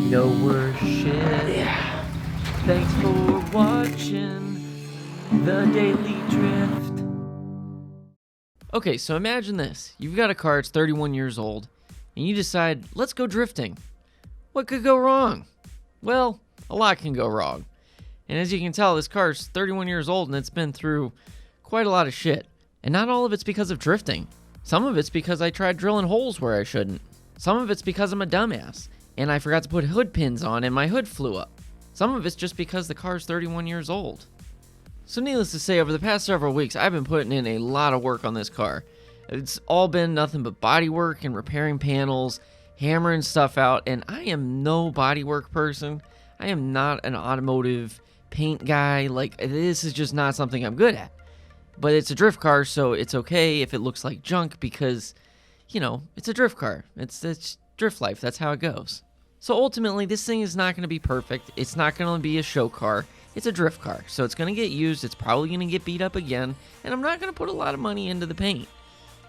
know we're shit. Yeah. Thanks for watching the Daily Drift. Okay, so imagine this. You've got a car, it's 31 years old, and you decide, let's go drifting. What could go wrong? Well, a lot can go wrong. And as you can tell, this car's 31 years old and it's been through quite a lot of shit. And not all of it's because of drifting. Some of it's because I tried drilling holes where I shouldn't. Some of it's because I'm a dumbass and I forgot to put hood pins on and my hood flew up. Some of it's just because the car's 31 years old. So needless to say, over the past several weeks, I've been putting in a lot of work on this car. It's all been nothing but body work and repairing panels, hammering stuff out, and I am no bodywork person. I am not an automotive paint guy. Like, this is just not something I'm good at. But it's a drift car, so it's okay if it looks like junk because, you know, it's a drift car. It's drift life. That's how it goes. So ultimately, this thing is not going to be perfect. It's not going to be a show car. It's a drift car, so it's going to get used. It's probably going to get beat up again, and I'm not going to put a lot of money into the paint.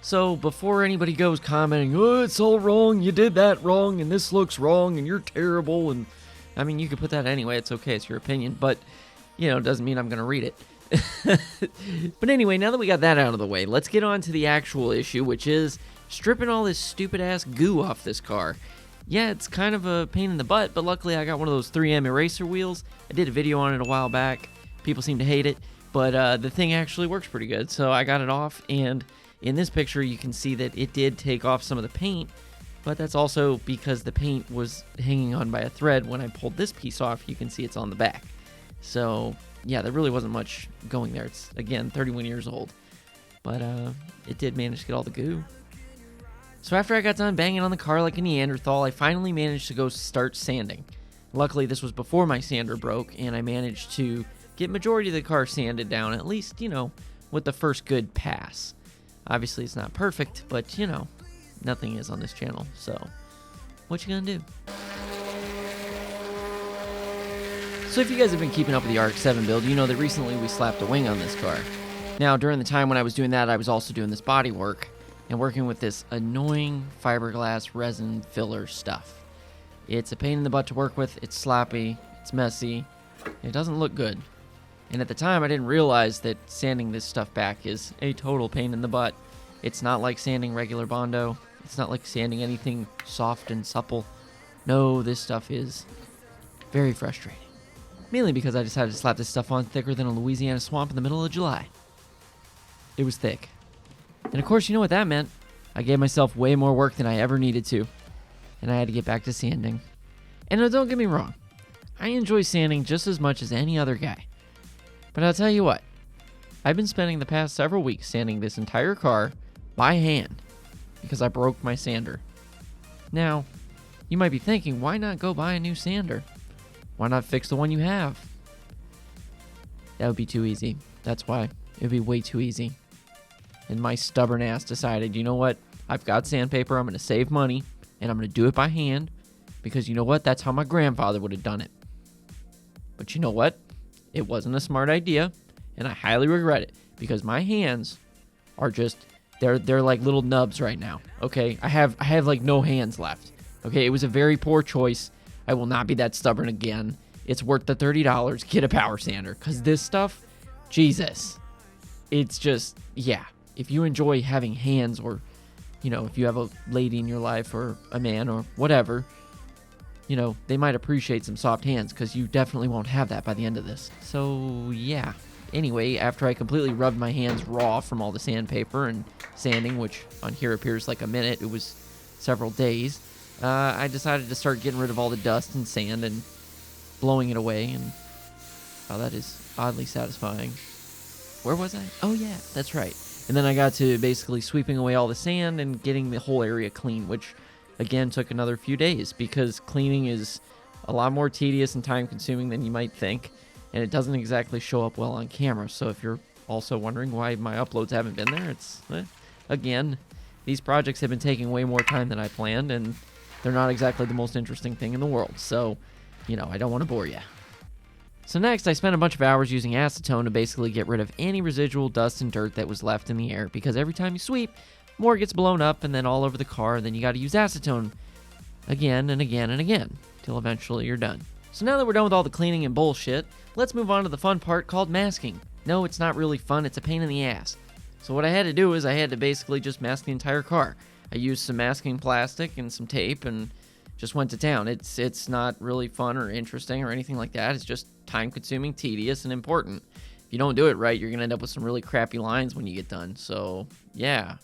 So before anybody goes commenting, oh, it's all wrong, you did that wrong, and this looks wrong, and you're terrible, and I mean, you could put that anyway, it's okay, it's your opinion, but, you know, it doesn't mean I'm going to read it. But anyway, now that we got that out of the way, let's get on to the actual issue, which is stripping all this stupid-ass goo off this car. Yeah, it's kind of a pain in the butt, but luckily I got one of those 3M eraser wheels. I did a video on it a while back. People seem to hate it, but the thing actually works pretty good, so I got it off, and in this picture, you can see that it did take off some of the paint, but that's also because the paint was hanging on by a thread. When I pulled this piece off, you can see it's on the back. So, yeah, there really wasn't much going there. It's, again, 31 years old, but it did manage to get all the goo. So after I got done banging on the car like a Neanderthal, I finally managed to go start sanding. Luckily, this was before my sander broke, and I managed to get majority of the car sanded down, at least, you know, with the first good pass. Obviously, it's not perfect, but, you know, nothing is on this channel, so what you gonna do? So if you guys have been keeping up with the RX-7 build, you know that recently we slapped a wing on this car. Now, during the time when I was doing that, I was also doing this body work and working with this annoying fiberglass resin filler stuff. It's a pain in the butt to work with, it's sloppy, it's messy, it doesn't look good. And at the time, I didn't realize that sanding this stuff back is a total pain in the butt. It's not like sanding regular Bondo. It's not like sanding anything soft and supple. No, this stuff is very frustrating. Mainly because I decided to slap this stuff on thicker than a Louisiana swamp in the middle of July. It was thick. And of course, you know what that meant. I gave myself way more work than I ever needed to. And I had to get back to sanding. And now, don't get me wrong. I enjoy sanding just as much as any other guy. But I'll tell you what, I've been spending the past several weeks sanding this entire car by hand because I broke my sander. Now, you might be thinking, why not go buy a new sander? Why not fix the one you have? That would be too easy. That's why. It would be way too easy. And my stubborn ass decided, you know what? I've got sandpaper, I'm going to save money, and I'm going to do it by hand because you know what? That's how my grandfather would have done it. But you know what? It wasn't a smart idea, and I highly regret it because my hands are just, they're like little nubs right now, okay? I have like no hands left, okay? It was a very poor choice. I will not be that stubborn again. It's worth the $30. Get a power sander because this stuff, Jesus, it's just, yeah. If you enjoy having hands or, you know, if you have a lady in your life or a man or whatever, you know, they might appreciate some soft hands because you definitely won't have that by the end of this. So, yeah. Anyway, after I completely rubbed my hands raw from all the sandpaper and sanding, which on here appears like a minute, it was several days, I decided to start getting rid of all the dust and sand and blowing it away, and oh, that is oddly satisfying. Where was I? Oh, yeah, that's right. And then I got to basically sweeping away all the sand and getting the whole area clean, which again took another few days because cleaning is a lot more tedious and time consuming than you might think, and it doesn't exactly show up well on camera. So if you're also wondering why my uploads haven't been there, it's again, these projects have been taking way more time than I planned, and they're not exactly the most interesting thing in the world, so you know, I don't want to bore you. So next, I spent a bunch of hours using acetone to basically get rid of any residual dust and dirt that was left in the air, because every time you sweep, more gets blown up and then all over the car, and then you got to use acetone again and again and again. till eventually you're done. So now that we're done with all the cleaning and bullshit, let's move on to the fun part called masking. No, it's not really fun, it's a pain in the ass. So what I had to do is I had to basically just mask the entire car. I used some masking plastic and some tape and just went to town. It's not really fun or interesting or anything like that. It's just time-consuming, tedious, and important. If you don't do it right, you're going to end up with some really crappy lines when you get done. So, yeah,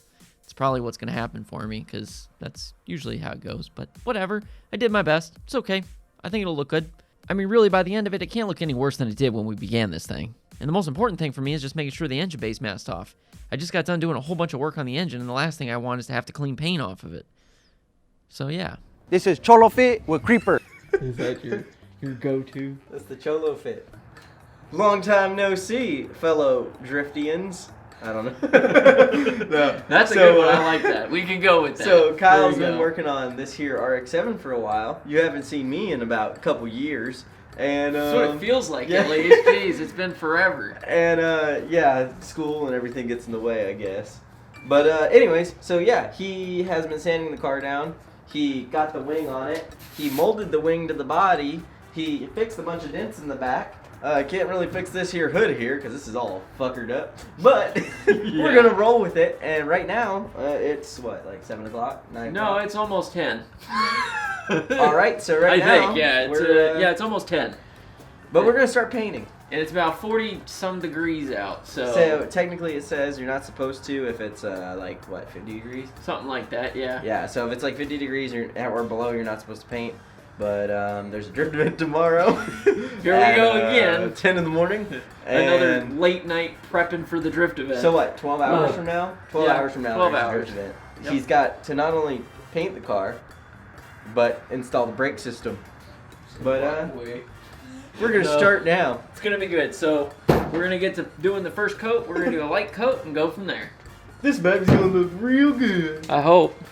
it's probably what's going to happen for me because that's usually how it goes. But whatever. I did my best. It's okay. I think it'll look good. I mean, really, by the end of it, it can't look any worse than it did when we began this thing. And the most important thing for me is just making sure the engine bay's masked off. I just got done doing a whole bunch of work on the engine, and the last thing I want is to have to clean paint off of it. So, yeah. This is Cholo Fit with Creeper. Is that your go-to? That's the Cholo Fit. Long time no see, fellow Driftians. I don't know. No. That's a good one. I like that. We can go with that. So Kyle's been working on this here RX-7 for a while. You haven't seen me in about a couple years. And that's what it feels like, at least. Jeez, it's been forever. And yeah, school and everything gets in the way, I guess. But anyways, so yeah, he has been sanding the car down. He got the wing on it. He molded the wing to the body. He fixed a bunch of dents in the back. Can't really fix this here hood here because this is all fuckered up. But we're going to roll with it. And right now, it's what, like 7 o'clock, 9 o'clock? No, it's almost 10. All right, so right now, I think, it's almost 10. But we're going to start painting. And it's about 40-some degrees out, So technically it says you're not supposed to if it's like, what, 50 degrees? Something like that, yeah. Yeah, so if it's like 50 degrees or below, you're not supposed to paint. But there's a drift event tomorrow. Here we go again. 10 in the morning. Another late night prepping for the drift event. So what, 12 hours from now? 12 hours from now, 12 there's hours. a drift event. Yep. He's got to not only paint the car, but install the brake system. But we're going to start now. It's going to be good. So we're going to get to doing the first coat. We're going to do a light coat and go from there. This bag's going to look real good. I hope.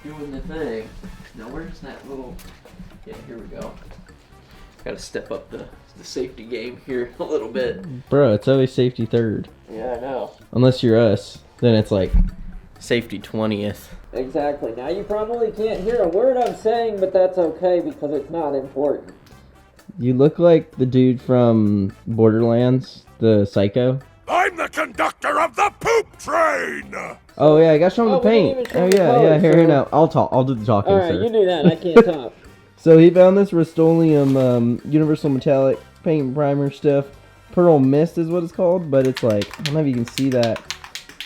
Doing the thing. Now where's that little... Yeah, here we go. Got to step up the safety game here a little bit. Bro, it's always safety third. Yeah, I know. Unless you're us, then it's like safety 20th. Exactly. Now you probably can't hear a word I'm saying, but that's okay because it's not important. you look like the dude from Borderlands, the psycho. I'm the conductor of the poop train! Oh yeah, I got shown the paint. Oh yeah, here now. I'll do the talking, Alright, sir. you do that. I can't talk. So he found this Rust-Oleum Universal Metallic paint primer stuff. Pearl Mist is what it's called, but it's like, I don't know if you can see that.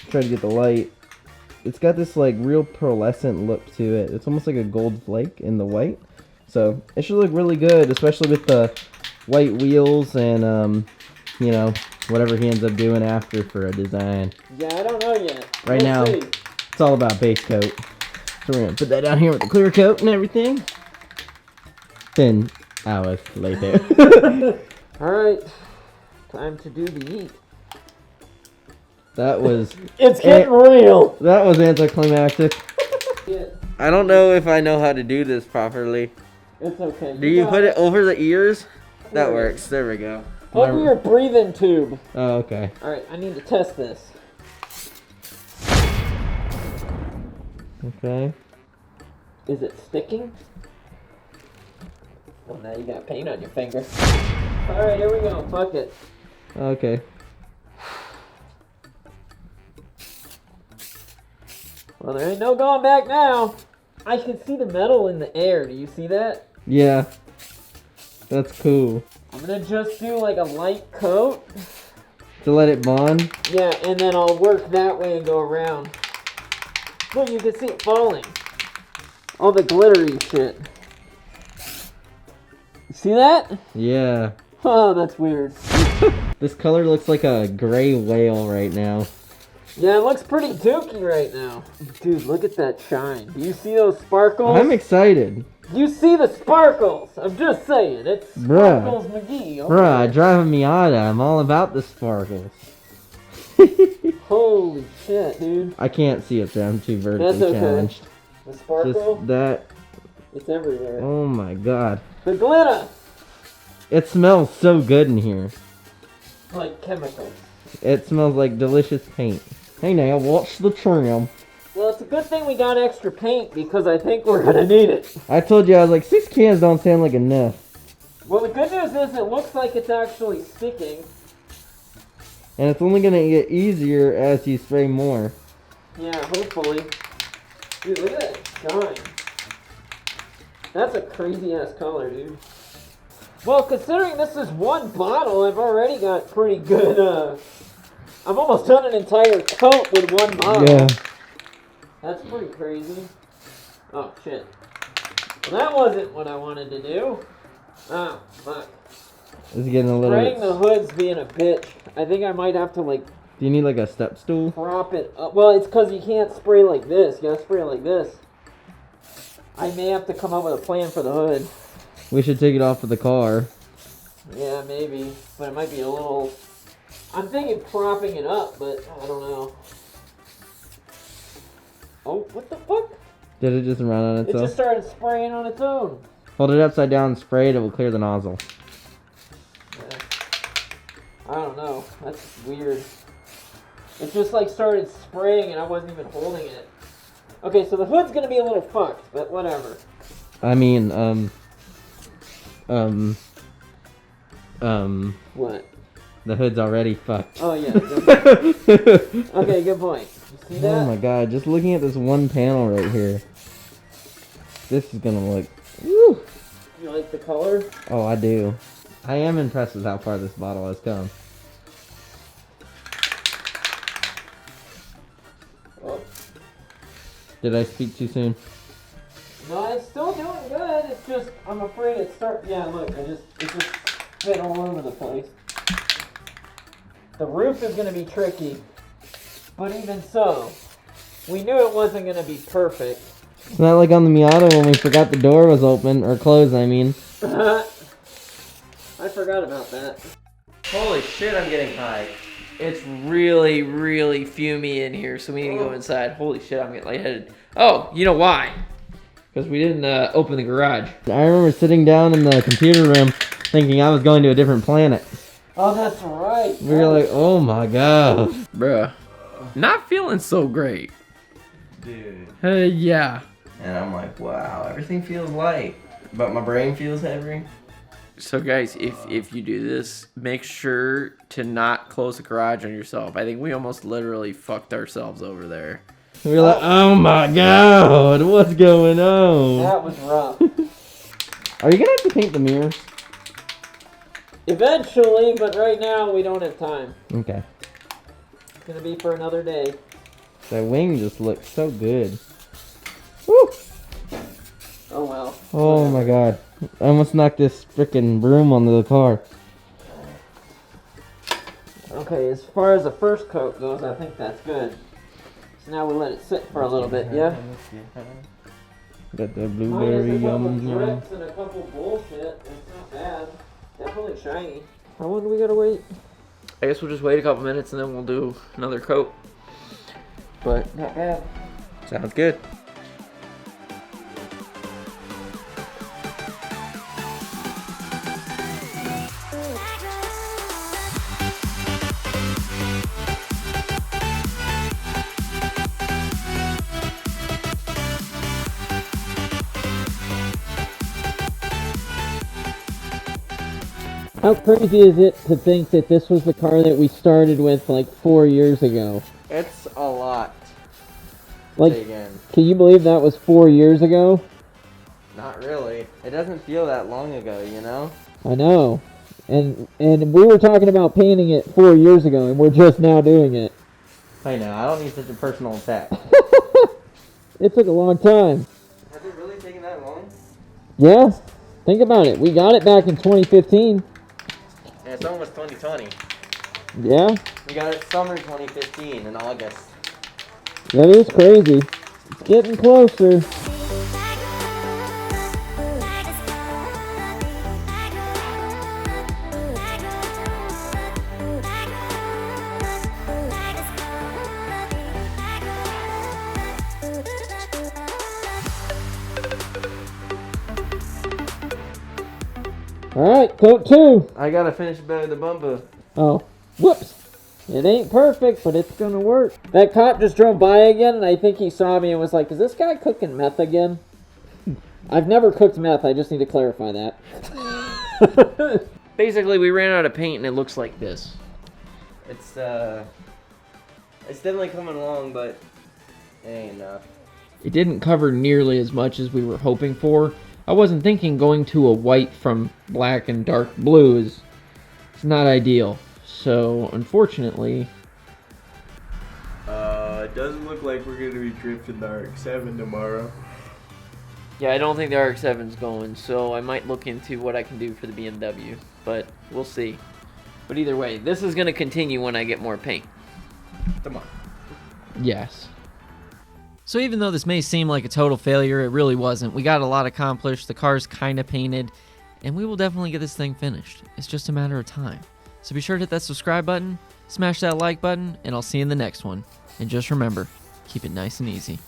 Try to get the light. It's got this like real pearlescent look to it. It's almost like a gold flake in the white. So it should look really good, especially with the white wheels and you know, whatever he ends up doing after for a design. Yeah, I don't know yet. Right now, See. it's all about base coat. So we're gonna put that down here with the clear coat and everything. 10 hours later. Alright. Time to do the eat. That was It's getting real! that was anticlimactic. Yeah, I don't know if I know how to do this properly. it's okay. Do you got put it over the ears? That works. There we go. over your breathing tube. Oh, okay. Alright, I need to test this. Okay. Is it sticking? Well, now you got paint on your finger. Alright, here we go. Fuck it. Okay. Well, there ain't no going back now. I can see the metal in the air. Do you see that? Yeah. That's cool. I'm gonna just do like a light coat. To let it bond. Yeah, and then I'll work that way and go around. Look, you can see it falling. All the glittery shit. You see that? Yeah. Oh, that's weird. This color looks like a gray whale right now. Yeah, it looks pretty dookie right now. Dude, look at that shine. Do you see those sparkles? I'm excited. You see the sparkles? I'm just saying. It's Sparkles McGee. over Bruh, there. driving Miata. I'm all about the sparkles. Holy shit, dude. I can't see it there. I'm too vertically That's okay. challenged. The sparkle, Just that. it's everywhere. Oh my god. The glitter! It smells so good in here. Like chemicals. It smells like delicious paint. Hey now, watch the trim. Well, it's a good thing we got extra paint because I think we're gonna need it. I told you, I was like, 6 cans don't sound like enough. Well, the good news is it looks like it's actually sticking. And it's only gonna get easier as you spray more. Yeah, hopefully. Dude, look at that shine. That's a crazy ass color, dude. Well, considering this is one bottle, I've already got pretty good, I've almost done an entire coat with one bottle. Yeah. That's pretty crazy. Oh, shit. Well, that wasn't what I wanted to do. Oh, fuck. It's getting a little Spraying bit... the hood's being a bitch. I think I might have to, like, Do you need like a step stool? prop it up. Well, it's because you can't spray like this. You gotta spray it like this. I may have to come up with a plan for the hood. We should take it off of the car. Yeah, maybe. But it might be a little... I'm thinking propping it up, but I don't know. Oh, what the fuck? Did it just run on It itself? just started spraying on its own. Hold it upside down and spray it, it will clear the nozzle. Yeah. I don't know. That's weird. It just like started spraying and I wasn't even holding it. Okay, so the hood's gonna be a little fucked, but whatever. I mean, What? the hood's already fucked. Oh yeah. Good. Okay, good point. You see that? Oh my god, just looking at this one panel right here. This is gonna look... Woo! You like the color? Oh, I do. I am impressed with how far this bottle has come. Oh. Did I speak too soon? No, it's still doing good. It's just I'm afraid it start. Yeah, look, it just hit all over the place. The roof is gonna be tricky, but even so, we knew it wasn't gonna be perfect. It's not like on the Miata when we forgot the door was open, or closed, I mean. I forgot about that. Holy shit, I'm getting high. It's really, really fumy in here, so we need to go inside. Holy shit, I'm getting lightheaded. Oh, you know why? Because we didn't open the garage. I remember sitting down in the computer room thinking I was going to a different planet. Oh, that's right. We were like, oh my god. Bruh. Not feeling so great. Dude. Yeah. And I'm like, wow, everything feels light, but my brain feels heavy. So guys, if you do this, make sure to not close the garage on yourself. I think we almost literally fucked ourselves over there. We were like, oh my god, what's going on? That was rough. Are you gonna have to paint the mirrors? Eventually, but right now we don't have time. Okay. It's gonna be for another day. That wing just looks so good. Woo! Oh well. Oh my god. I almost knocked this freaking broom onto the car. Okay, as far as the first coat goes, I think that's good. So now we let it sit for a little bit, yeah? Got the Minus blueberry a couple yums. drips and a couple bullshit. It's not bad. Definitely shiny. How long do we gotta wait? I guess we'll just wait a couple minutes and then we'll do another coat. But Not bad. sounds good. How crazy is it to think that this was the car that we started with like 4 years ago? It's a lot. Like, Again. can you believe that was 4 years ago? Not really. It doesn't feel that long ago, you know? I know. And we were talking about painting it 4 years ago, and we're just now doing it. I know, I don't need such a personal attack. It took a long time. Has it really taken that long? Yeah? Think about it. We got it back in 2015. And it's almost 2020. Yeah? We got it summer 2015 in August. That is crazy. It's getting closer. Alright, coat 2. I gotta finish better the bumper. Oh. Whoops. It ain't perfect, but it's gonna work. That cop just drove by again, and I think he saw me and was like, is this guy cooking meth again? I've never cooked meth, I just need to clarify that. Basically, we ran out of paint and it looks like this. It's definitely coming along, but it ain't enough. It didn't cover nearly as much as we were hoping for. I wasn't thinking going to a white from black and dark blue is not ideal. So, unfortunately... It doesn't look like we're going to be drifting the RX-7 tomorrow. Yeah, I don't think the RX-7's going, so I might look into what I can do for the BMW, but we'll see. But either way, this is going to continue when I get more paint. Tomorrow. Yes. So even though this may seem like a total failure, it really wasn't. We got a lot accomplished, the car's kind of painted, and we will definitely get this thing finished. It's just a matter of time. So be sure to hit that subscribe button, smash that like button, and I'll see you in the next one. And just remember, keep it nice and easy.